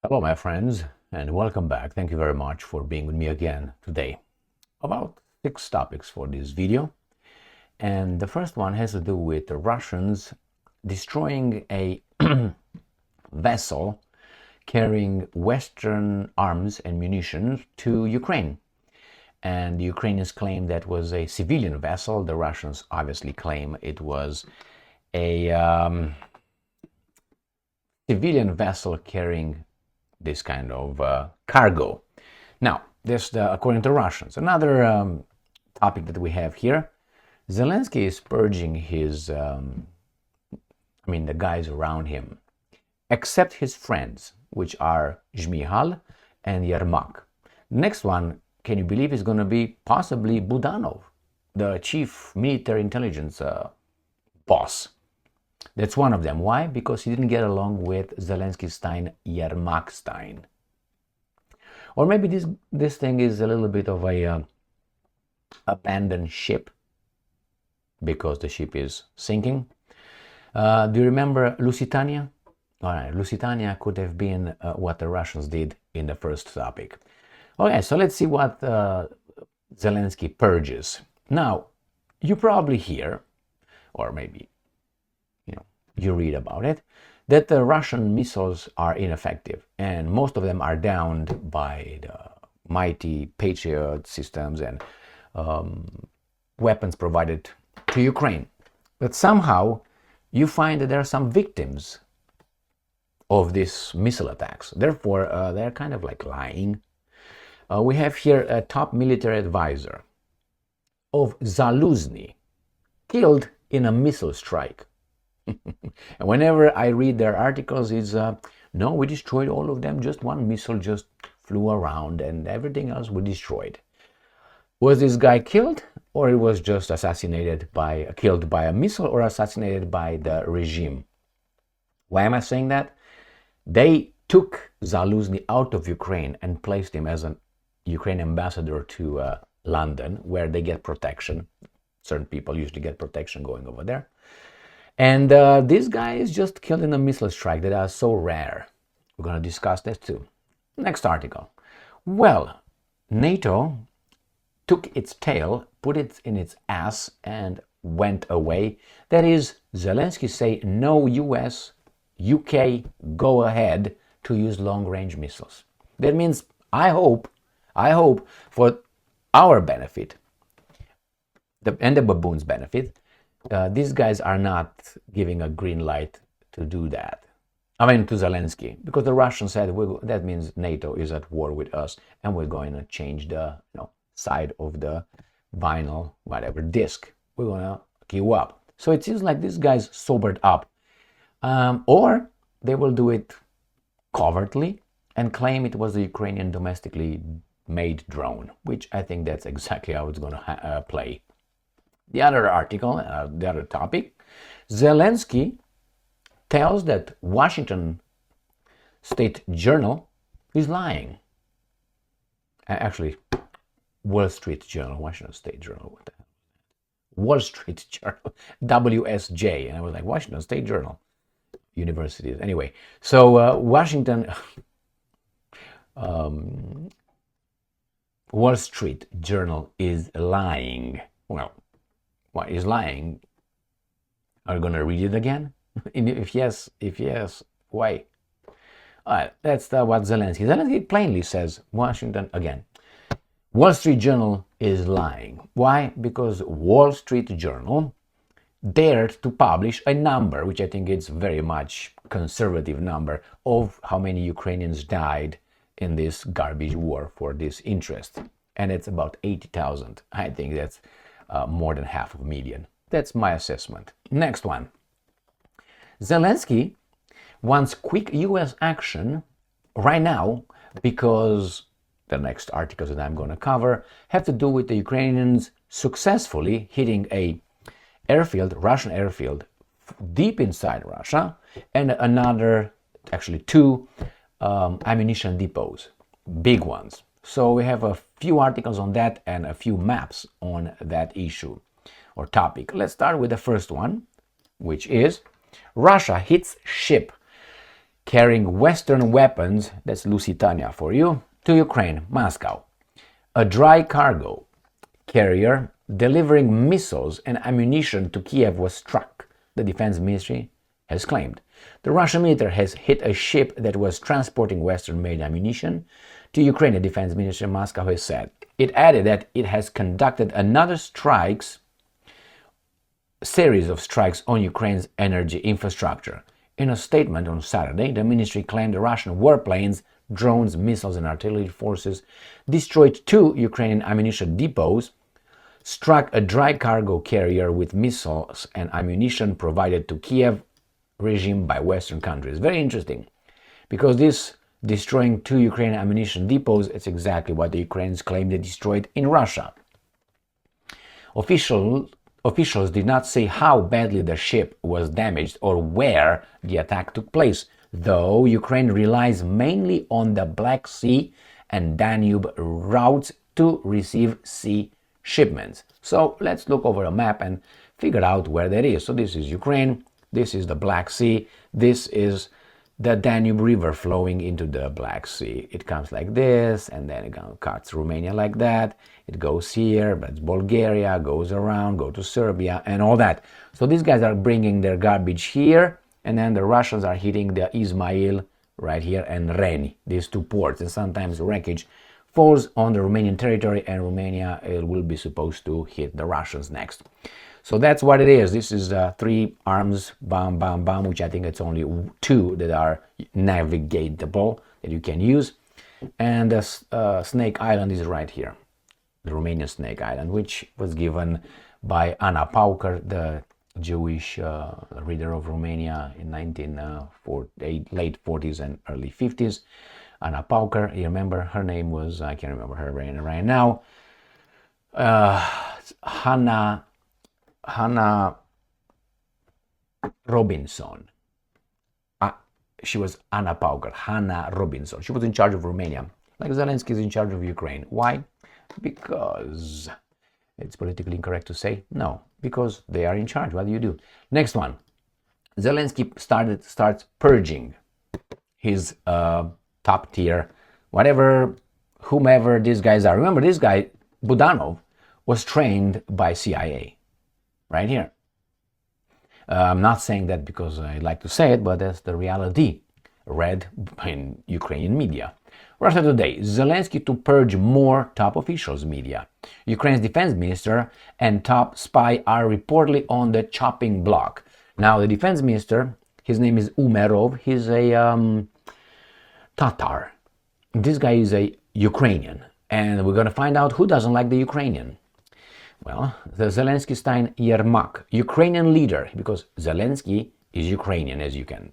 Hello, my friends, and welcome back. Thank you very much for being with me again today. About 6 topics for this video. And the first one has to do with the Russians destroying a vessel carrying Western arms and munitions to Ukraine. And the Ukrainians claim that was a civilian vessel. The Russians obviously claim it was a civilian vessel carrying this kind of cargo. Now, this according to Russians. Another topic that we have here, Zelensky is purging his, the guys around him, except his friends, which are Zmihal and Yermak. Next one, can you believe, is going to be possibly Budanov, the chief military intelligence boss. That's one of them. Why? Because he didn't get along with Zelensky-Stein, Yermak-Stein. Or maybe this thing is a little bit of a abandoned ship, because the ship is sinking. Do you remember Lusitania? All right, Lusitania could have been what the Russians did in the first topic. Okay, so let's see what Zelensky purges. Now, you probably hear, or maybe you read about it, that the Russian missiles are ineffective, and most of them are downed by the mighty Patriot systems and weapons provided to Ukraine. But somehow you find that there are some victims of these missile attacks. Therefore, they're kind of like lying. We have here a top military advisor of Zaluzhnyi killed in a missile strike. And whenever I read their articles, it's no, we destroyed all of them, just one missile just flew around and everything else we destroyed. Was this guy killed, or it was just killed by a missile, or assassinated by the regime? Why am I saying that? They took Zaluzhnyi out of Ukraine and placed him as an Ukrainian ambassador to London, where they get protection. Certain people usually get protection going over there. And this guy is just killed in a missile strike that are so rare. We're going to discuss that too. Next article. Well, NATO took its tail, put it in its ass, and went away. That is, Zelensky say no US, UK, go ahead to use long-range missiles. That means I hope for our benefit and the baboons' benefit, these guys are not giving a green light to do that. I mean, to Zelensky, because the Russians said that means NATO is at war with us, and we're going to change the side of the vinyl, whatever disc. We're going to queue up. So it seems like these guys sobered up, or they will do it covertly and claim it was the Ukrainian domestically made drone, which I think that's exactly how it's going to play. The other article, the other topic, Zelensky tells that Washington State Journal is lying. Actually, Wall Street Journal, Washington State Journal, what the hell? Wall Street Journal, WSJ, and I was like, Washington State Journal, universities. Anyway, so Washington, Wall Street Journal is lying. Well, what is lying? Are you going to read it again? If yes, why? That's what Zelensky plainly says. Washington, again, Wall Street Journal is lying. Why? Because Wall Street Journal dared to publish a number, which I think is very much conservative number, of how many Ukrainians died in this garbage war for this interest. And it's about 80,000. I think that's more than 500,000. That's my assessment. Next one. Zelensky wants quick US action right now because the next articles that I'm going to cover have to do with the Ukrainians successfully hitting a Russian airfield deep inside Russia, and another, actually 2 ammunition depots, big ones. So we have a few articles on that and a few maps on that issue or topic. Let's start with the first one, which is Russia hits ship carrying Western weapons, that's Lusitania for you, to Ukraine, Moscow. A dry cargo carrier delivering missiles and ammunition to Kiev was struck, the defense ministry has claimed. The Russian military has hit a ship that was transporting Western-made ammunition to Ukraine, the defense ministry in Moscow has said. It added that it has conducted another series of strikes on Ukraine's energy infrastructure. In a statement on Saturday, the ministry claimed the Russian warplanes, drones, missiles, and artillery forces destroyed 2 Ukrainian ammunition depots, struck a dry cargo carrier with missiles and ammunition provided to Kiev regime by Western countries. Very interesting, because this destroying 2 Ukrainian ammunition depots, it's exactly what the Ukrainians claim they destroyed in Russia. Officials did not say how badly the ship was damaged or where the attack took place, though Ukraine relies mainly on the Black Sea and Danube routes to receive sea shipments. So let's look over a map and figure out where that is. So this is Ukraine, this is the Black Sea, this is the Danube River flowing into the Black Sea. It comes like this, and then it cuts Romania like that. It goes here, but it's Bulgaria, goes around, go to Serbia, and all that. So these guys are bringing their garbage here, and then the Russians are hitting the Izmail right here and Reni, these 2 ports. And sometimes wreckage falls on the Romanian territory, and Romania will be supposed to hit the Russians next. So that's what it is. This is 3 arms, bam, bam, bam, which I think it's only 2 that are navigatable that you can use. And the Snake Island is right here, the Romanian Snake Island, which was given by Anna Pauker, the Jewish leader of Romania in late 40s and early 50s. Anna Pauker, you remember her name was, I can't remember her right now, Hannah Robinson. She was Anna Pauker, Hannah Robinson. She was in charge of Romania, like Zelensky is in charge of Ukraine. Why? Because it's politically incorrect to say no, because they are in charge. What do you do? Next one. Zelensky starts purging his top tier, whomever these guys are. Remember, this guy, Budanov, was trained by CIA. Right here. I'm not saying that because I like to say it, but that's the reality read in Ukrainian media. Russia Today, Zelensky to purge more top officials media. Ukraine's defense minister and top spy are reportedly on the chopping block. Now, the defense minister, his name is Umerov, he's a Tatar. This guy is a Ukrainian, and we're going to find out who doesn't like the Ukrainian. Well, the Zelensky-Stein Yermak, Ukrainian leader, because Zelensky is Ukrainian, as you can,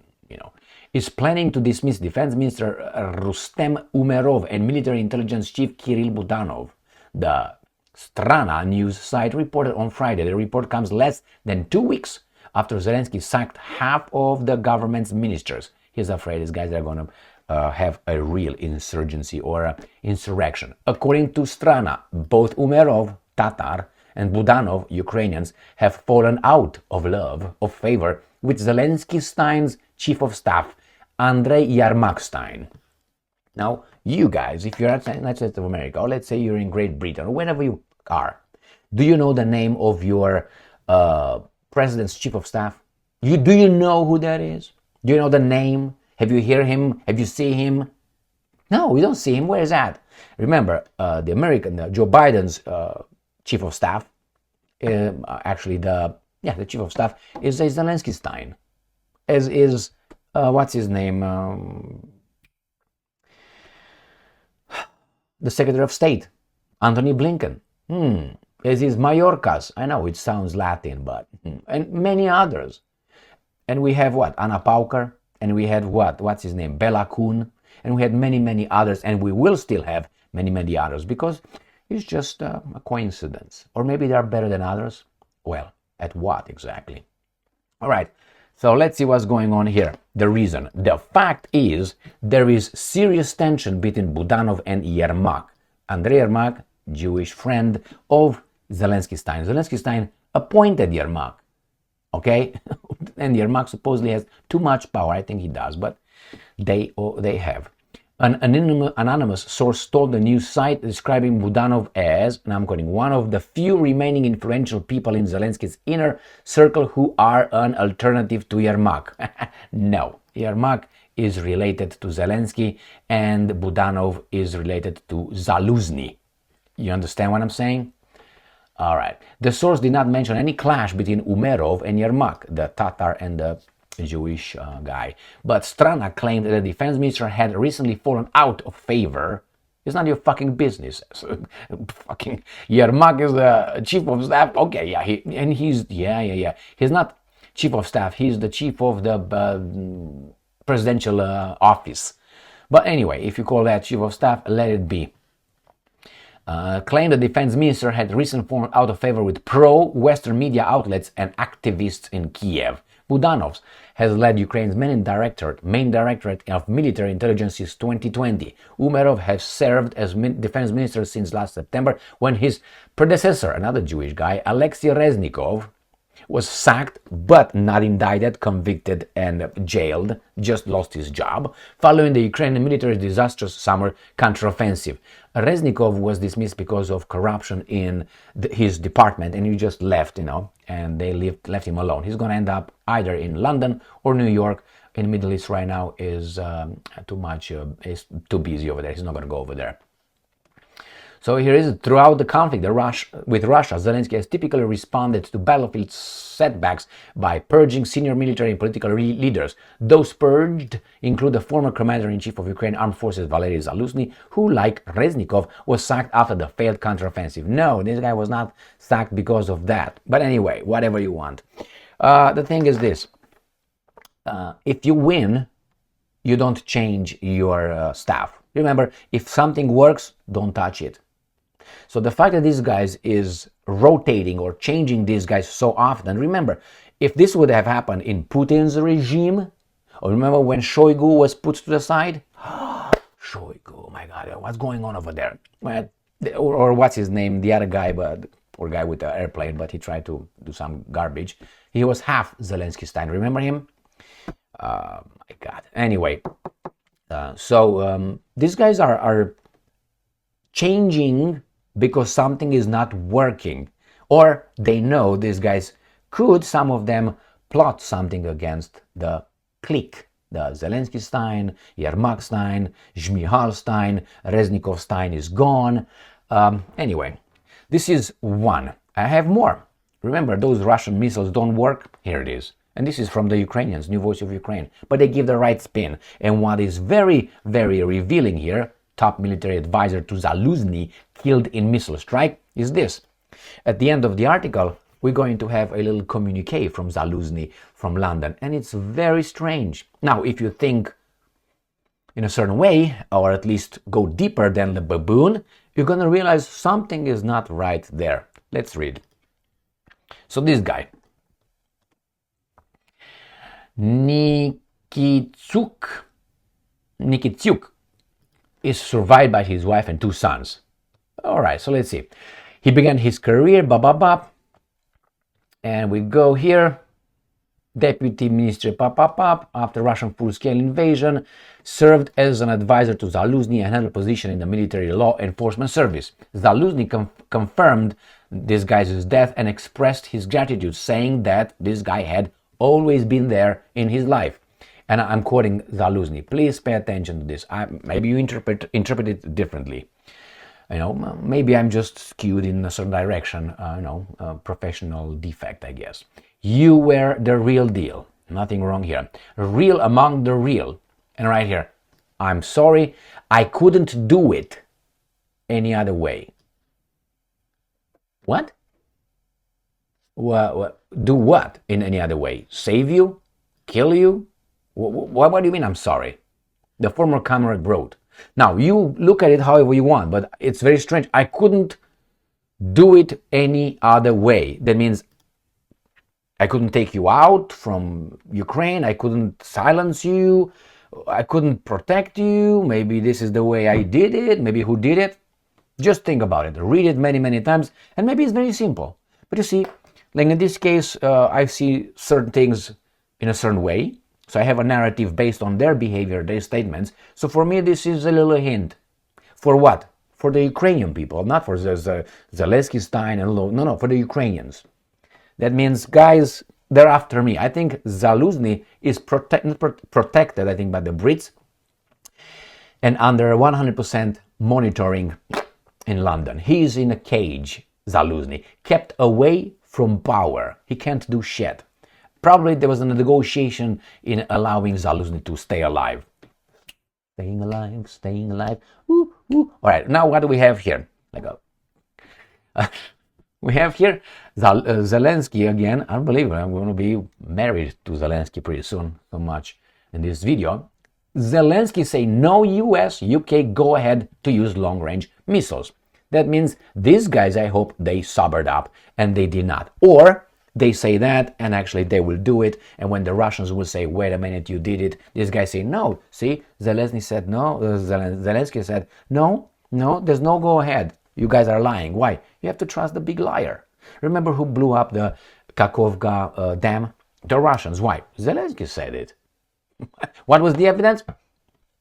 is planning to dismiss Defense Minister Rustem Umerov and Military Intelligence Chief Kirill Budanov. The Strana news site reported on Friday. The report comes less than 2 weeks after Zelensky sacked half of the government's ministers. He's afraid these guys are going to have a real insurgency or insurrection. According to Strana, both Umerov, Tatar, and Budanov, Ukrainians, have fallen out of favor with Zelensky-Stein's chief of staff, Andrei Yermak-Stein. Now, you guys, if you're at the United States of America, or let's say you're in Great Britain, or wherever you are, do you know the name of your president's chief of staff? Do you know who that is? Do you know the name? Have you heard him? Have you seen him? No, we don't see him. Where is that? Remember, Joe Biden's chief of staff, actually the chief of staff is a Zelensky-Stein, as is what's his name, the Secretary of State, Antony Blinken, as is Mayorkas. I know it sounds Latin, but and many others. And we have Anna Pauker, and we had what's his name, Bela Kun, and we had many others, and we will still have many others, because it's just a coincidence. Or maybe they are better than others. Well, at what exactly? All right, so let's see what's going on here. The reason. The fact is, there is serious tension between Budanov and Yermak. Andrei Yermak, Jewish friend of Zelensky-Stein. Zelensky-Stein appointed Yermak. Okay? And Yermak supposedly has too much power. I think he does. But They have. An anonymous source told the news site describing Budanov as, and I'm quoting, one of the few remaining influential people in Zelensky's inner circle who are an alternative to Yermak. No, Yermak is related to Zelensky and Budanov is related to Zaluzhnyi. You understand what I'm saying? All right. The source did not mention any clash between Umerov and Yermak, the Tatar and the Jewish guy. But Strana claimed that the defense minister had recently fallen out of favor. It's not your fucking business. Fucking Yermak is the chief of staff. Okay, yeah, he's not chief of staff. He's the chief of the presidential office. But anyway, if you call that chief of staff, let it be. Claimed the defense minister had recently fallen out of favor with pro-Western media outlets and activists in Kiev. Budanov has led Ukraine's main directorate of military intelligence since 2020. Umerov has served as defense minister since last September, when his predecessor, another Jewish guy, Alexei Reznikov, was sacked but not indicted, convicted and jailed, just lost his job, following the Ukrainian military's disastrous summer counteroffensive. Reznikov was dismissed because of corruption in his department, and he just left, and they left him alone. He's going to end up either in London or New York. In the Middle East right now is is too busy over there. He's not going to go over there. So here is, throughout the conflict with Russia, Zelensky has typically responded to battlefield setbacks by purging senior military and political leaders. Those purged include the former commander-in-chief of Ukraine Armed Forces, Valery Zaluzhnyi, who, like Reznikov, was sacked after the failed counteroffensive. No, this guy was not sacked because of that. But anyway, whatever you want. The thing is this. If you win, you don't change your staff. Remember, if something works, don't touch it. So the fact that these guys is rotating or changing these guys so often, remember, if this would have happened in Putin's regime, or remember when Shoigu was put to the side? Shoigu, my God, what's going on over there? Or what's his name, the other guy, poor guy with the airplane, but he tried to do some garbage. He was half Zelenskyy style, remember him? My God. Anyway, these guys are changing because something is not working, or they know these guys could, some of them, plot something against the clique, the Zelenskyy Stein, Yermak Stein, Zmihal Stein, Reznikov Stein is gone. Anyway, this is one. I have more. Remember, those Russian missiles don't work? Here it is. And this is from the Ukrainians, New Voice of Ukraine. But they give the right spin. And what is very, very revealing here, top military advisor to Zaluzhnyi, killed in missile strike, is this. At the end of the article, we're going to have a little communique from Zaluzhnyi from London. And it's very strange. Now, if you think in a certain way, or at least go deeper than the baboon, you're going to realize something is not right there. Let's read. So this guy, Nikityuk, is survived by his wife and 2 sons. All right, so let's see. He began his career, and we go here. Deputy Minister after Russian full-scale invasion, served as an advisor to Zaluzhnyi and held a position in the military law enforcement service. Zaluzhnyi confirmed this guy's death and expressed his gratitude, saying that this guy had always been there in his life. And I'm quoting Zaluzhnyi. Please pay attention to this. Maybe you interpret it differently. Maybe I'm just skewed in a certain direction. Professional defect, I guess. You were the real deal. Nothing wrong here. Real among the real. And right here, I'm sorry, I couldn't do it any other way. What? Do what in any other way? Save you? Kill you? What do you mean I'm sorry? The former comrade wrote. Now, you look at it however you want, but it's very strange. I couldn't do it any other way. That means I couldn't take you out from Ukraine. I couldn't silence you. I couldn't protect you. Maybe this is the way I did it. Maybe who did it? Just think about it. Read it many, many times. And maybe it's very simple. But you see, like in this case, I see certain things in a certain way. So I have a narrative based on their behavior, their statements. So for me, this is a little hint. For what? For the Ukrainian people, not for Zelensky, Stein, and no, for the Ukrainians. That means, guys, they're after me. I think Zaluzhnyi is protected, I think, by the Brits and under 100% monitoring in London. He is in a cage, Zaluzhnyi, kept away from power. He can't do shit. Probably there was a negotiation in allowing Zaluzhnyi to stay alive. Staying alive, staying alive. Woo, woo. All right, now what do we have here? We have here Zelensky again. Unbelievable. I'm going to be married to Zelensky pretty soon, so much in this video. Zelensky say no US, UK go ahead to use long-range missiles. That means these guys, I hope they sobered up and they did not. Or they say that and actually they will do it. And when the Russians will say, wait a minute, you did it, these guys say no. See, Zelensky said no. Zelensky said no, there's no go ahead. You guys are lying. Why? You have to trust the big liar. Remember who blew up the Kakhovka dam? The Russians. Why? Zelensky said it. What was the evidence?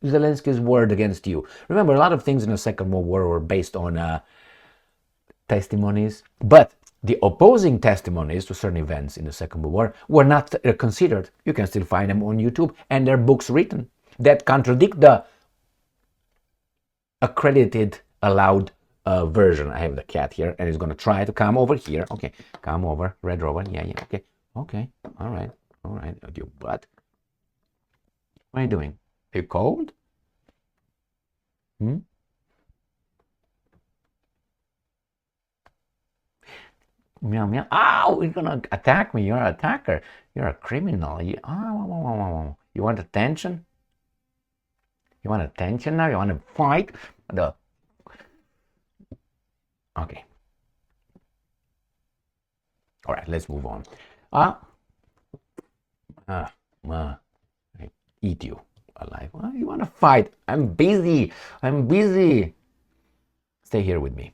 Zelensky's word against you. Remember, a lot of things in the Second World War were based on testimonies, but the opposing testimonies to certain events in the Second World War were not considered. You can still find them on YouTube, and there are books written that contradict the accredited, allowed version. I have the cat here, and he's going to try to come over here. Okay, come over, Red Rover. Yeah, okay, all right, your butt. What are you doing? Are you cold? Meow, meow. Ow, you're gonna attack me. You're an attacker. You're a criminal. You want attention? You want attention now? You want to fight? Okay. All right, let's move on. I eat you alive. You want to fight? I'm busy. Stay here with me.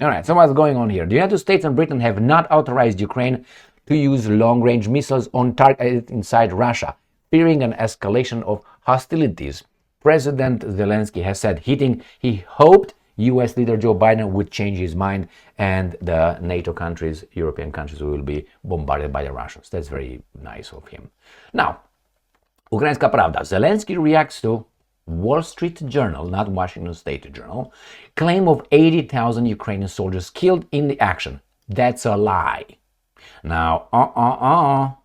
All right, so what's going on here? The United States and Britain have not authorized Ukraine to use long-range missiles on target inside Russia, fearing an escalation of hostilities. President Zelensky has said he hoped US leader Joe Biden would change his mind and the NATO countries, European countries, will be bombarded by the Russians. That's very nice of him. Now, Ukrainska Pravda. Zelensky reacts to Wall Street Journal, not Washington State Journal, claim of 80,000 Ukrainian soldiers killed in the action. That's a lie. Now,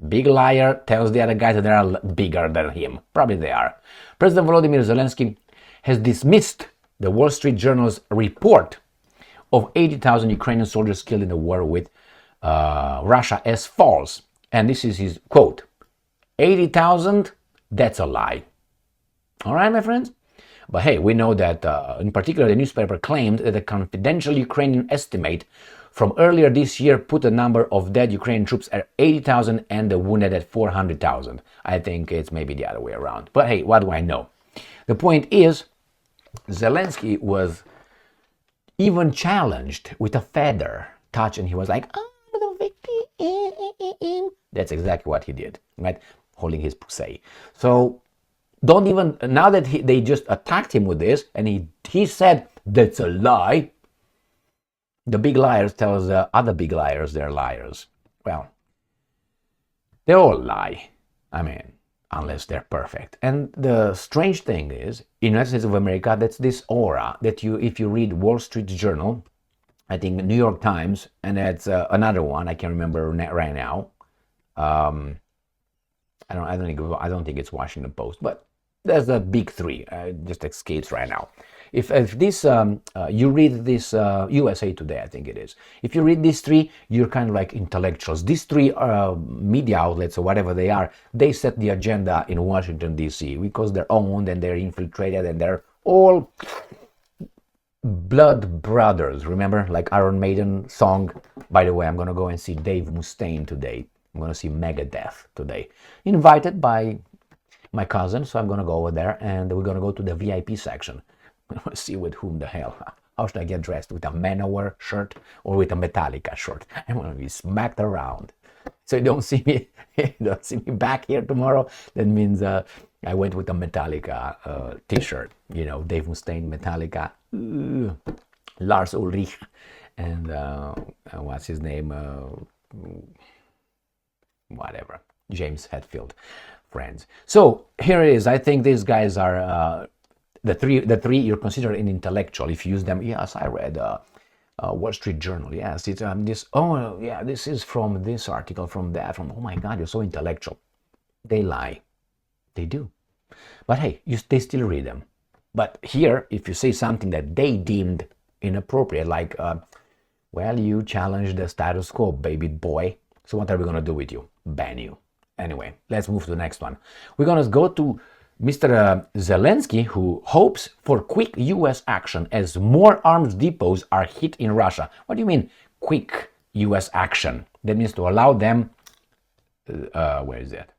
big liar tells the other guys that they are bigger than him. Probably they are. President Volodymyr Zelensky has dismissed the Wall Street Journal's report of 80,000 Ukrainian soldiers killed in the war with Russia as false. And this is his quote. 80,000, that's a lie. All right, my friends? But hey, we know that in particular the newspaper claimed that a confidential Ukrainian estimate from earlier this year put the number of dead Ukrainian troops at 80,000 and the wounded at 400,000. I think it's maybe the other way around. But hey, what do I know? The point is, Zelensky was even challenged with a feather touch, and he was like, "Oh, the victim." That's exactly what he did, right? Holding his pussy. So don't even, now that they just attacked him with this, and he said that's a lie. The big liars tells the other big liars they're liars. Well, they all lie. I mean, unless they're perfect. And the strange thing is, in the United States of America, that's this aura that if you read Wall Street Journal, I think New York Times, and that's another one I can't remember right now. I don't think it's Washington Post, but there's the big three. Just escapes right now. If this you read this USA Today, I think it is. If you read these three, you're kind of like intellectuals. These three media outlets or whatever they are, they set the agenda in Washington D.C. because they're owned and they're infiltrated and they're all blood brothers. Remember, like Iron Maiden song. By the way, I'm gonna go and see Dave Mustaine today. I'm gonna see Megadeth today. Invited by my cousin, so I'm gonna go over there and we're gonna go to the VIP section. See with whom the hell. How should I get dressed? With a Manowar shirt or with a Metallica shirt? I'm gonna be smacked around. So you don't see me, you don't see me back here tomorrow. That means I went with a Metallica t-shirt, you know, Dave Mustaine, Metallica, Lars Ulrich, and what's his name? Whatever, James Hetfield, friends. So here it is. I think these guys are the three you're considered an intellectual if you use them. Yes, I read Wall Street Journal. Yes, it's this. Oh yeah, this is from this article, from that, from. Oh my God, you're so intellectual. They lie. They do. But hey, they still read them. But here, if you say something that they deemed inappropriate, like, well, you challenged the status quo, baby boy. So what are we going to do with you? Ban you. Anyway, let's move to the next one. We're going to go to Mr. Zelensky, who hopes for quick US action as more arms depots are hit in Russia. What do you mean, quick US action? That means to allow them, where is that?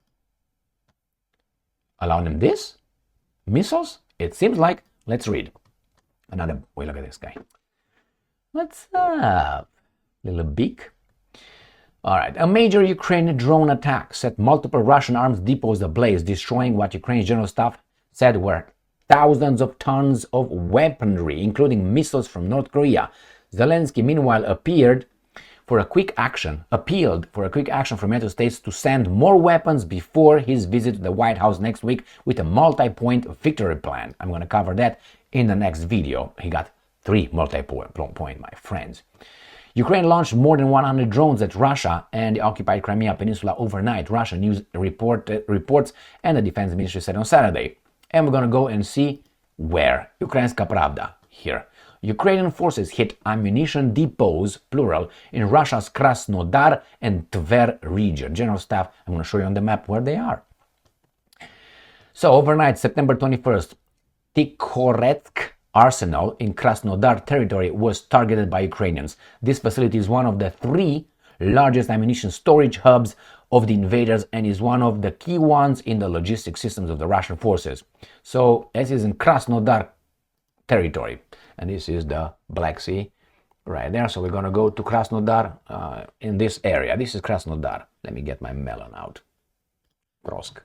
Allow them this? Missiles? It seems like, let's read. Another, wait, look at this guy. What's up, little beak? All right, a major Ukrainian drone attack set multiple Russian arms depots ablaze, destroying what Ukraine's general staff said were thousands of tons of weaponry, including missiles from North Korea. Zelensky, meanwhile, appealed for a quick action from United States to send more weapons before his visit to the White House next week with a multi-point victory plan. I'm going to cover that in the next video. He got 3 multi-point, my friends. Ukraine launched more than 100 drones at Russia and the occupied Crimea Peninsula overnight, Russian news reports and the defense ministry said on Saturday. And we're going to go and see where. Ukrainska Pravda, here. Ukrainian forces hit ammunition depots, plural, in Russia's Krasnodar and Tver region. General Staff, I'm going to show you on the map where they are. So overnight, September 21st, Tikhoretsk arsenal in Krasnodar territory was targeted by Ukrainians. This facility is one of the 3 largest ammunition storage hubs of the invaders and is one of the key ones in the logistic systems of the Russian forces. So this is in Krasnodar territory, and this is the Black Sea right there. So we're going to go to Krasnodar in this area. This is Krasnodar. Let me get my melon out. Krosk.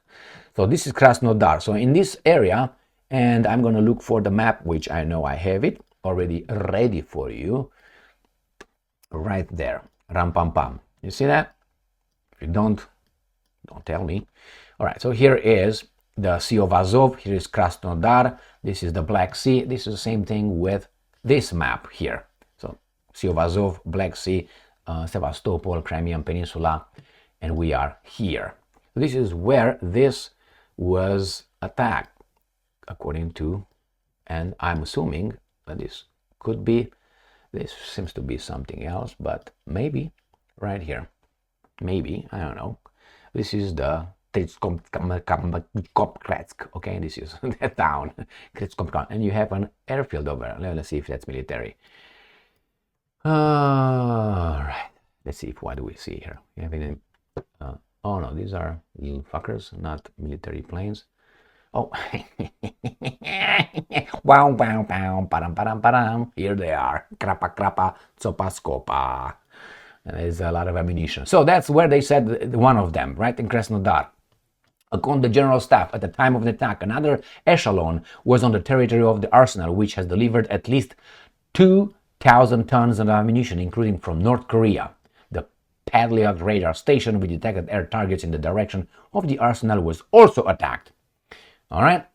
So this is Krasnodar. So in this area, and I'm going to look for the map, which I know I have it already ready for you. Right there. Ram pam pam. You see that? If you don't tell me. All right, so here is the Sea of Azov. Here is Krasnodar. This is the Black Sea. This is the same thing with this map here. So Sea of Azov, Black Sea, Sevastopol, Crimean Peninsula, and we are here. This is where this was attacked. According to, and I'm assuming that this seems to be something else, but maybe right here, maybe, I don't know. This is the Kretsk, okay, this is the town, and you have an airfield over there. Let's see if that's military. All right, let's see what do we see here. You have any, oh no, these are little fuckers, not military planes. Oh, wow, wow, wow, padam, padam, padam. Here they are. Krapa, krapa, tsopa, skopa. And there's a lot of ammunition. So that's where they said one of them, right, in Krasnodar. According to the General Staff, at the time of the attack, another echelon was on the territory of the arsenal, which has delivered at least 2,000 tons of ammunition, including from North Korea. The Patriot radar station with detected air targets in the direction of the arsenal was also attacked. All right,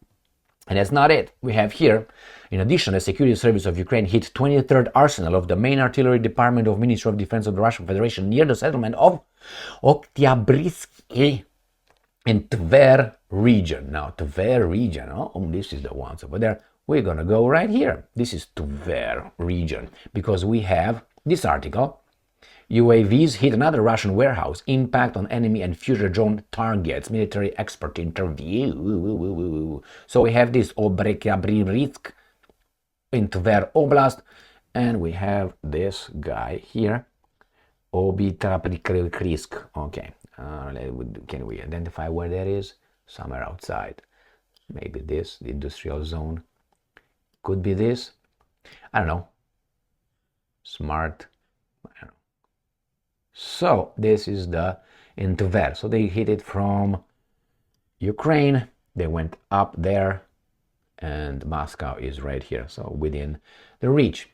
and that's not it. We have here, in addition, the Security Service of Ukraine hit 23rd Arsenal of the main artillery department of Ministry of Defense of the Russian Federation near the settlement of Oktyabrsky in Tver region. Now, Tver region, oh, this is the ones over there. We're going to go right here. This is Tver region because we have this article. UAVs hit another Russian warehouse. Impact on enemy and future drone targets. Military expert interview. So we have this Obrykyabrivsk in Tver Oblast, and we have this guy here, Obytrapkrisk. Okay, can we identify where that is? Somewhere outside. Maybe this, the industrial zone. Could be this. I don't know. Smart. I don't know. So this is the in Tver. So they hit it from Ukraine, they went up there, and Moscow is right here, so within the reach.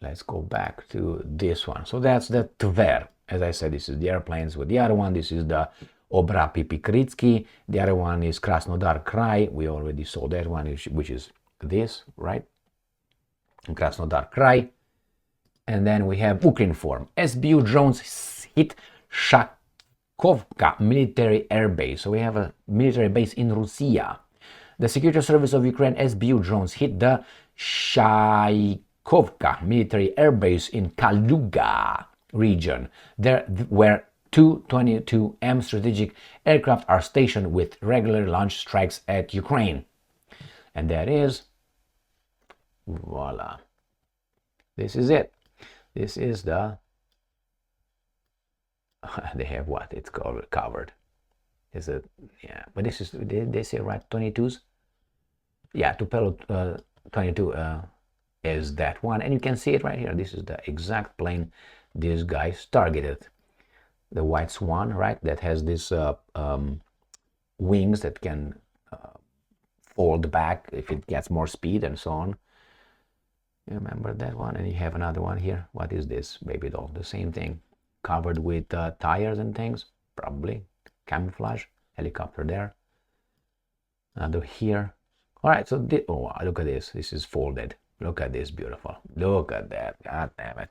Let's go back to this one. So that's the Tver. As I said, this is the airplanes with the other one. This is the Obra-Pipikritsky. The other one is Krasnodar Krai. We already saw that one, which is this, right? Krasnodar Krai. And then we have Ukrinform. SBU drones hit Shaykovka military airbase. So we have a military base in Russia. The Security Service of Ukraine SBU drones hit the Shaykovka military airbase in Kaluga region, there where Tu-22M strategic aircraft are stationed with regular launch strikes at Ukraine. And that is, voila, this is it. This is the, they have what it's called covered. Is it? Yeah, but this is, did they say right, 22s? Yeah, Tupelo 22 is that one, and you can see it right here. This is the exact plane these guys targeted. The White Swan, right, that has this wings that can fold back if it gets more speed and so on. You remember that one? And you have another one here. What is this, baby doll? The same thing, covered with tires and things, probably camouflage. Helicopter there, another here. All right, so oh, look at this. This is folded. Look at this, beautiful. Look at that. God damn it.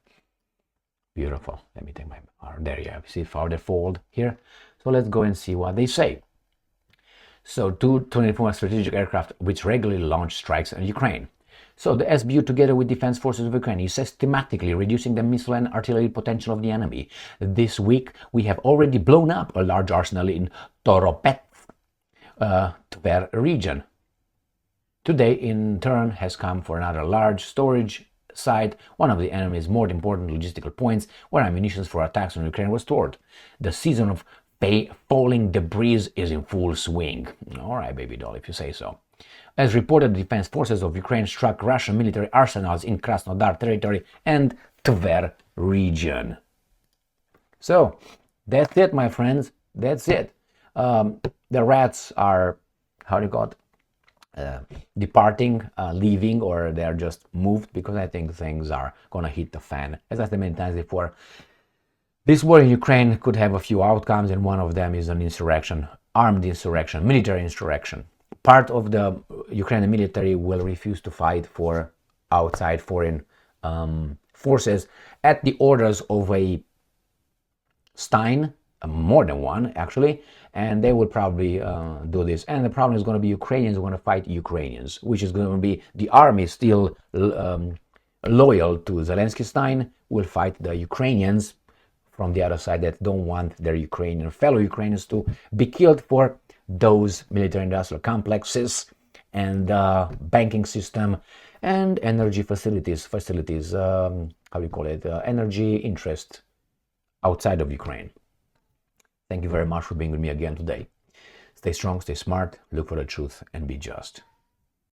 Beautiful. Let me take my, there you have, see further fold here. So let's go and see what they say. So Tu-24 strategic aircraft which regularly launch strikes on Ukraine. So the SBU, together with defense forces of Ukraine, is systematically reducing the missile and artillery potential of the enemy. This week, we have already blown up a large arsenal in Toropets, Tver region. Today, in turn, has come for another large storage site, one of the enemy's more important logistical points where ammunition for attacks on Ukraine was stored. The season of falling debris is in full swing. All right, baby doll, if you say so. As reported, the defense forces of Ukraine struck Russian military arsenals in Krasnodar territory and Tver region. So, that's it, my friends. That's it. The rats are, how do you call it? Departing, leaving, or they're just moved, because I think things are gonna hit the fan. As I said many times before, this war in Ukraine could have a few outcomes, and one of them is an insurrection, armed insurrection, military insurrection. Part of the Ukrainian military will refuse to fight for outside foreign forces at the orders of a Stein, more than one actually, and they will probably do this. And the problem is going to be Ukrainians are going to fight Ukrainians, which is going to be the army still loyal to Zelensky Stein will fight the Ukrainians from the other side that don't want their Ukrainian fellow Ukrainians to be killed for those military-industrial complexes and banking system and energy facilities, how do you call it, energy interest outside of Ukraine. Thank you very much for being with me again today. Stay strong, stay smart, look for the truth, and be just.